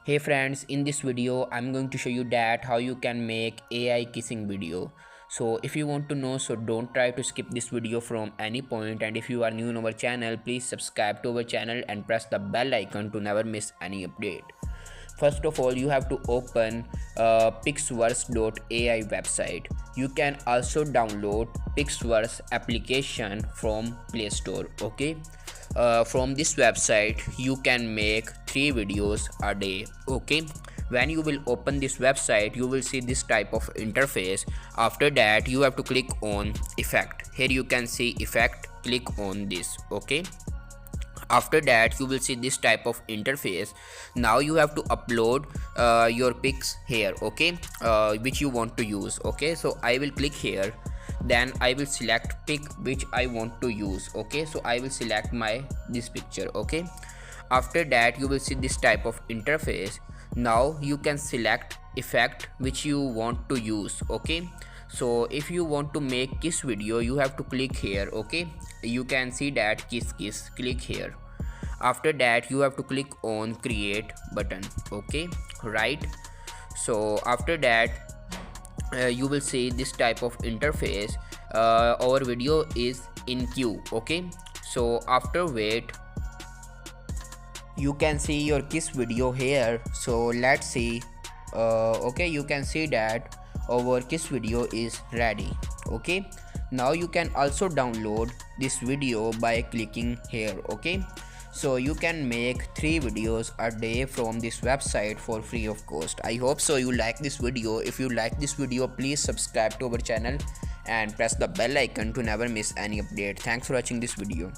Hey friends, in this video I'm going to show you that how you can make AI kissing video. So if you want to know, so don't try to skip this video from any point, and if you are new in our channel, please subscribe to our channel and press the bell icon to never miss any update. First of all, you have to open pixverse.ai website. You can also download Pixverse application from Play Store. Okay, from this website you can make 3 videos a day. Okay, when you will open this website, you will see this type of interface. After that, you have to click on effect. Here you can see effect, click on this. Okay, after that you will see this type of interface. Now you have to upload your pics here. Okay, which you want to use. Okay, so I will click here, then I will select pic which I want to use. Okay, so I will select this picture. Okay, after that you will see this type of interface. Now you can select effect which you want to use. Okay, so if you want to make kiss video, you have to click here. Okay, you can see that kiss, click here. After that you have to click on create button. Okay, right. So after that you will see this type of interface. Our video is in queue. Okay, so after wait, you can see your kiss video here. So let's see. Okay, you can see that our kiss video is ready. Okay, now you can also download this video by clicking here. Okay, so you can make 3 videos a day from this website for free of cost. I hope so you like this video. If you like this video, please subscribe to our channel and press the bell icon to never miss any update. Thanks for watching this video.